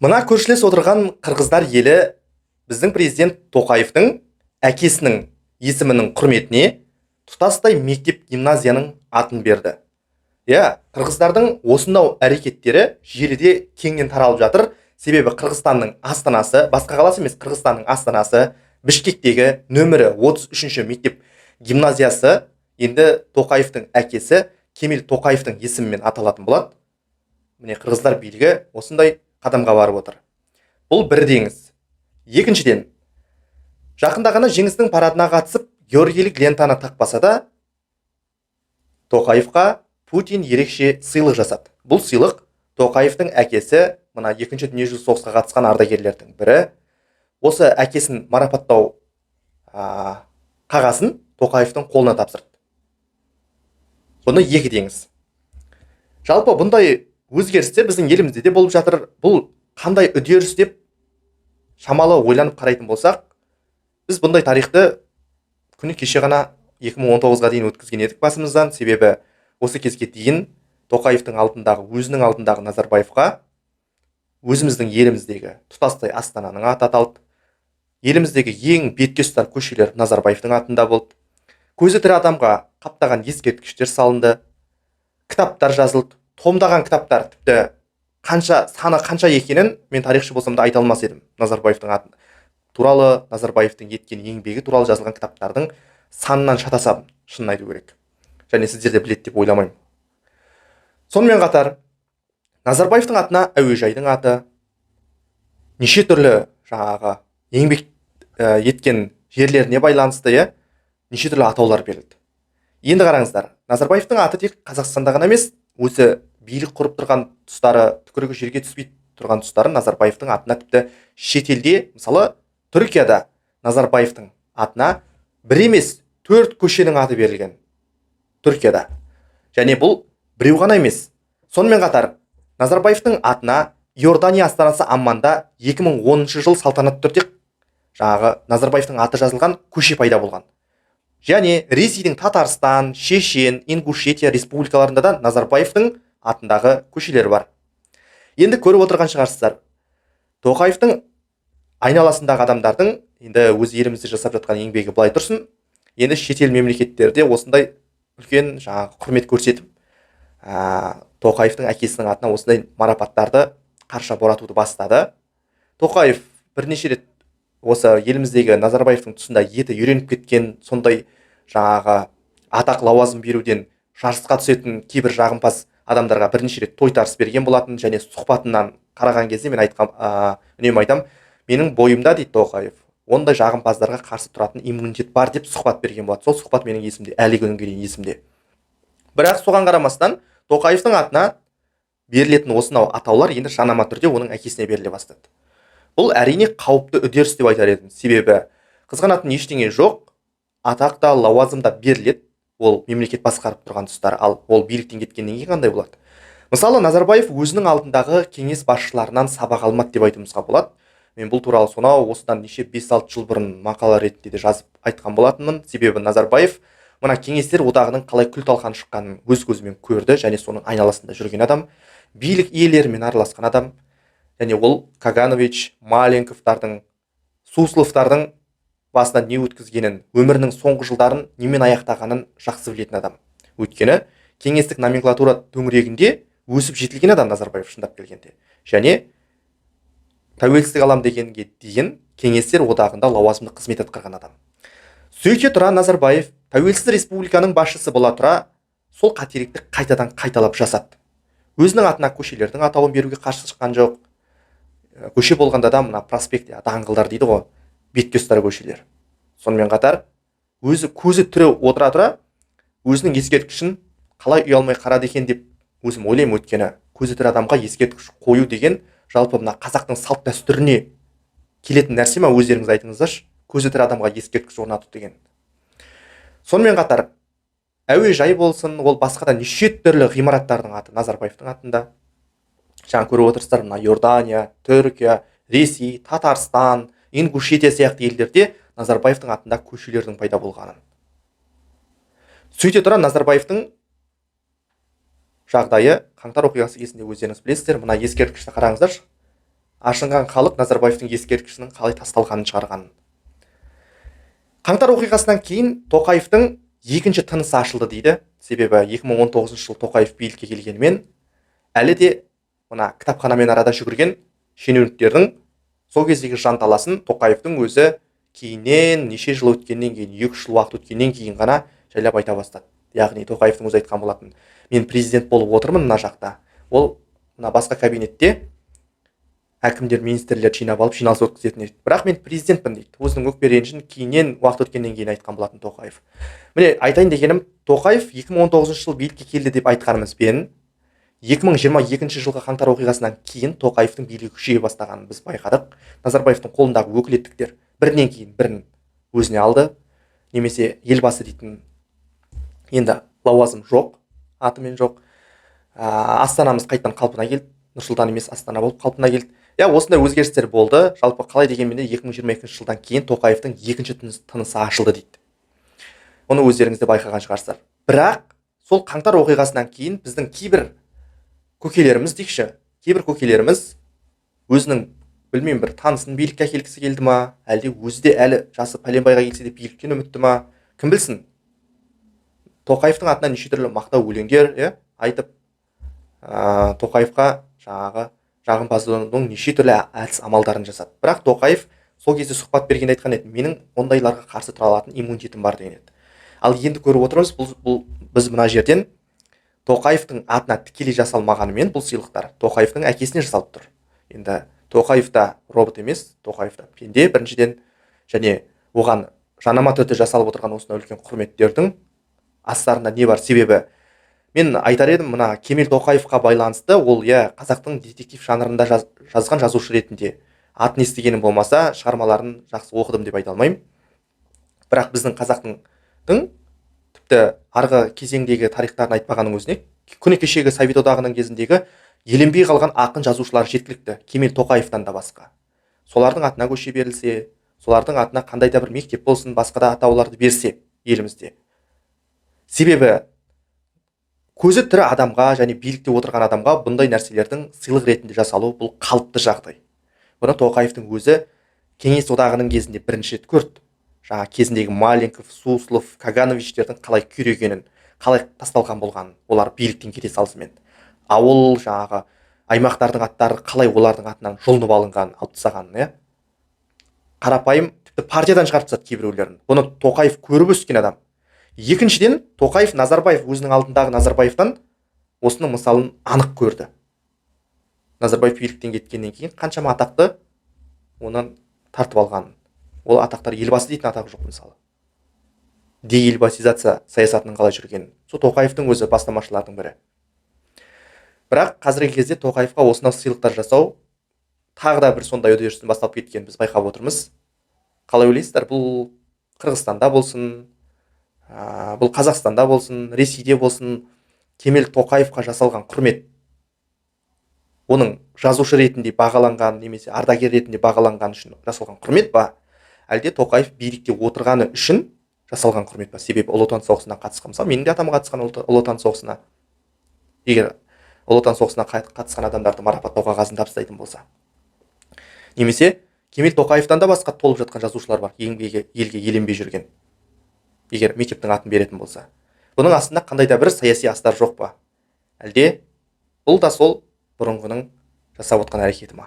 Мына көршілес отырған қырғыздар елі біздің президент Тоқаевтың әкесінің есімінің құрметіне тұтастай мектеп гимназияның атын берді. Қырғыздардың осынау әрекеттері желіде кеңінен таралып жатыр. Себебі Қырғызстанның астанасы, басқа қаласы емес, Қырғызстанның астанасы Бішкектегі нөмірі 33-ші мектеп гимназиясы енді Тоқаевтың әкесі Кемел Тоқаевтың есімімен аталатын болады. Міне қырғыздар билігі осындай қадамға барып отыр. Бұл бірдеңіз. Екіншіден, жақында ғана жеңістің парадына қатысып, георгийлік лентаны тақпаса да, Тоқаевқа Путин ерекше сыйлық жасады. Бұл сыйлық Тоқаевтың әкесі, мына екінші дүниежүзілік соғысқа қатысқан ардагерлердің бірі, осы әкесін марапаттау қағазын Тоқаевтың қолына тапсырды. Бұны екі деңіз. Жалпы бұндай өзгерістер біздің елімізде де болып жатыр. Бұл қандай үдеріс деп шамалы ойланып қарайтын болсақ, біз бұндай тарихты күні кеше ғана 2019-ға дейін өткізген едік басымыздан. Себебі осы кезге дейін Тоқаевтың алдындағы, өзінің алдындағы Назарбаевқа өзіміздің еліміздегі тұтастай астананың аты аталды. Еліміздегі ең бетке ұстар көшелер Назарбаевтың атында болды. Көзі тірі адамға қаптаған ескерткіштер салынды. Кітаптар жазылды. Томдаған кітаптар, тіпті саны қанша екенін мен тарихшы болсам да айта алмас едім. Назарбаевтың атын туралы, Назарбаевтың еткен еңбегі туралы жазылған кітаптардың санынан шатасам, шынын айту керек. Және сіздер де біледі деп ойламаймын. Сонымен қатар, Назарбаевтың атына әуежайдың аты, неше түрлі еңбек еткен жерлеріне байланысты неше түрлі атаулар берілді. Енді қараңыздар, Назарбаевтың аты тек Қазақстанда ғана емес, өзі билік құрып тұрған тұстары, түкірігі жерге түспей тұрған тұстары Назарбаевтың атына, тіпті шетелде, мысалы Түркияда Назарбаевтың атына бір емес 4 көшенің аты берілген. Түркияда. Және бұл біреу ғана емес. Сонымен қатар Назарбаевтың атына Иордания астанасы Амманда 2010 жыл салтанатты түрде Назарбаевтың аты жазылған көше пайда болған. Және Ресейдің Татарстан, Шешен, Ингушетия республикаларында да Назарбаевтың атындағы көшелер бар. Енді көріп отырған шығарсыздар, Тоқаевтың айналасындағы адамдардың енді өз елімізде жасап жатқан еңбегі былай тұрсын, енді шетел мемлекеттерде осындай үлкен құрмет көрсетіп, Тоқаевтың әкесінің атына осындай марапаттарды қарша боратуды бастады. Тоқаев бірнеше рет осы еліміздегі Назарбаевтың тұсында еті үйреніп кеткен, сондай атақ лауазым беруден жарысқа түсетін кейбір жағымпаз адамдарға бірнеше рет тойтарыс берген болатын. Және сұхбатынан қараған кезде мен үнемі айтам, менің бойымда дейді Тоқаев, ондай жағымпаздарға қарсы тұратын иммунитет бар деп сұхбат берген болады. Сол сұхбат менің есімде, әлі күнге дейін есімде. Бірақ соған қарамастан Тоқаевтың атына берілетін осынау атаулар енді жанама түрде оның әкесіне беріле бастады. Бұл әрине қауіпті үдеріс деп айтар едім. Себебі қызғанатын ештеңе жоқ, атақта, лауазымда беріледі. Ол мемлекет басқарып тұрған тұстар, ал ол биліктен кеткеннен кейін қандай болады? Мысалы, Назарбаев өзінің алдындағы кеңес басшыларынан сабақ алмады деп айтуымызға болады. Мен бұл туралы сонау осыдан неше 5-6 жыл бұрын мақала ретінде де жазып айтқан болатынмын. Себебі Назарбаев мына кеңестер одағының қалай күл талқан шыққанын өз көзімен көрді және соның айналасында жүрген адам, билік иелерімен араласқан адам. Және ол Каганович, Маленковтардың, Сусловтардың басына не өткізгенін, өмірінің соңғы жылдарын немен аяқтағанын жақсы білетін адам. Өйткені кеңестік номенклатура төңірегінде өсіп жетілген адам Назарбаев шындап келгенде. Және тәуелсіздік алам дегенге дейін кеңестер одағында лауазымды қызмет атқарған адам. Сөйте тұра Назарбаев тәуелсіз республиканың басшысы бола тұра сол қателікті қайтадан қайталап жасады. Өзінің атына көшелердің атауын беруге қарсы шыққан жоқ. Көше болғанда да мына проспект, даңғылдар дейді ғой, бетке ұстар көшелер. Сонымен қатар өзі көзі тірі отыра тұра өзінің ескерткішін қалай ұялмай қарады екен деп өзім ойлаймын. Өйткені көзі тірі адамға ескерткіш қою деген жалпы мына қазақтың салт дәстүріне келетін нәрсе ма? Өздеріңіз айтыңыздаршы, көзі тірі адамға ескерткіш орнату деген. Сонымен қатар әуежай болсын, ол басқа да неше түрлі ғимараттардың аты Назарбаевтың атында. Жаңа көріп отырсыздар, мына Иордания, Түркия, Ресей, Татарстан, Ингушетия сияқты елдерде Назарбаевтың атында көшелердің пайда болғанын. Сөйте тұра Назарбаевтың жағдайы қаңтар оқиғасы кезінде өздеріңіз білесіздер. Мына ескерткішті қараңыздаршы. ашынған халық Назарбаевтың ескерткішінің қалай тасталғанын шығарғанын. Қаңтар оқиғасынан кейін Тоқаевтың екінші тынысы ашылды дейді. Себебі 2019 жыл Тоқаев билікке келгенімен әлі де мына кітапханамен арада жүгірген шенеуніктердің сол кездегі жанталасын Тоқаевтың өзі кейіннен неше жыл өткеннен кейін, 2 жыл уақыт өткеннен кейін ғана жайлап айта бастады. Яғни Тоқаевтың өзі айтқан болатын: мен президент болып отырмын мына жақта. Ол мына басқа кабинетте әкімдер, министрлер жинап алып жиналыс өткізетін еді. Бірақ мен президентпін дейді. Өзінің өкпе ренішін кейіннен уақыт өткеннен кейін айтқан болатын Тоқаев. Міне айтайын дегенім, Тоқаев 2019 жыл билікке келді деп айтқанымызбен 2022 жылғы қаңтар оқиғасынан кейін Тоқаевтың билігі күшейе бастағанын біз байқадық. Назарбаевтың қолындағы өкілеттіктер бірінен кейін бірін өзіне алды. Немесе елбасы дейтін енді лауазым жоқ, атымен жоқ. Астанамыз қайтадан қалпына келді. Нұрсұлтан емес, Астана болып қалпына келді. Осындай өзгерістер болды. Жалпы қалай дегенмен де 2022 жылдан кейін Тоқаевтың екінші тынысы ашылды дейді. Оны өздеріңіз де байқаған шығарсыздар. Бірақ сол қаңтар оқиғасынан кейін біздің кейбір көкелеріміз дейікші, кейбір көкелеріміз өзінің білмеймін бір танысын билікке әкелгісі келді ма, әлде өзі де әлі жасы пәленбайға келсе де биліктен үмітті ма, кім білсін. Тоқаевтың атынан неше түрлі мақтау өлеңдер айтып, Тоқаевқа жаңағы жағымпаздаудың неше түрлі әдіс амалдарын жасады. Бірақ Тоқаев сол кезде сұхбат бергенде айтқан еді: менің ондайларға қарсы тұра алатын иммунитетім бар деген еді. Ал енді көріп отырмыз, біз мына жерден Тоқаевтың атына тікелей жасалмағанымен бұл сыйлықтар Тоқаевтың әкесіне жасалып тұр. Енді Тоқаев та робот емес, Тоқаев та пенде біріншіден, және оған жанама түрде жасалып отырған осынау үлкен құрметтердің астарында не бар? Себебі мен айтар едім, мына Кемел Тоқаевқа байланысты ол қазақтың детектив жанрында жазған жазушы ретінде атын естігенім болмаса, шығармаларын жақсы оқыдым деп айта алмаймын. Бірақ біздің қазақтың тіпті арғы кезеңдегі тарихтарын айтпағаның өзіне, күні кешегі Совет одағының кезіндегі еленбей қалған ақын жазушылар жеткілікті, Кемел Тоқаевтан да басқа. Солардың атына көше берілсе, солардың атына қандай да бір мектеп болсын, басқа да атауларды берсе елімізде. Себебі көзі тірі адамға және билікте отырған адамға бұндай нәрселердің сыйлық ретінде жасалу бұл қалыпты жағдай. Бұны Тоқаевтың өзі Кеңес одағының кезінде бірінші рет көрді. Жаңа кезіндегі Маленков, Суслов, Кагановичтердің қалай күйрегенін, қалай тасталған болғанын, олар биліктен кете салысымен. Ауыл жаңағы аймақтардың аттары қалай олардың атынан жұлынып алынғанын, алып тастағанын, қарапайым тіпті партиядан шығарып тастады кейбіреулерін. Бұны Тоқаев көріп өскен адам. Екіншіден, Тоқаев Назарбаев өзінің алдындағы Назарбаевтан осының мысалын анық көрді. Назарбаев биліктен кеткеннен кейін қаншама атақты онан тартып алғанын. Ол атақтар елбасы дейтін атағы жоқ мысалы. Деелбасизация саясатының қалай жүргенін. Сол Тоқаевтың өзі бастамашылардың бірі. Бірақ қазіргі кезде Тоқаевқа осынау сыйлықтар жасау тағы да бір сондай үдерістің басталып кеткенін біз байқап отырмыз. Қалай ойлайсыздар? Бұл Қырғызстанда болсын, бұл Қазақстанда болсын, Ресейде болсын, Кемел Тоқаевқа жасалған құрмет, оның жазушы ретінде бағаланған немесе ардагер ретінде бағаланған үшін жасалған құрмет па, әлде Тоқаев билікте отырғаны үшін жасалған құрмет па? Себебі Ұлы Отан соғысына қатысқан, мысалы менің де атам қатысқан Ұлы Отан соғысына. Егер Ұлы Отан соғысына қатысқан адамдарды марапаттау қағазын тапсыратын болса, немесе Кемел Тоқаевтан да басқа толып жатқан жазушылар бар, елге еленбей жүрген, егер мектептің атын беретін болса, бұның астында қандай да бір саяси астар жоқ па? Әлде бұл да сол бұрынғының жасап отқан әрекеті ма?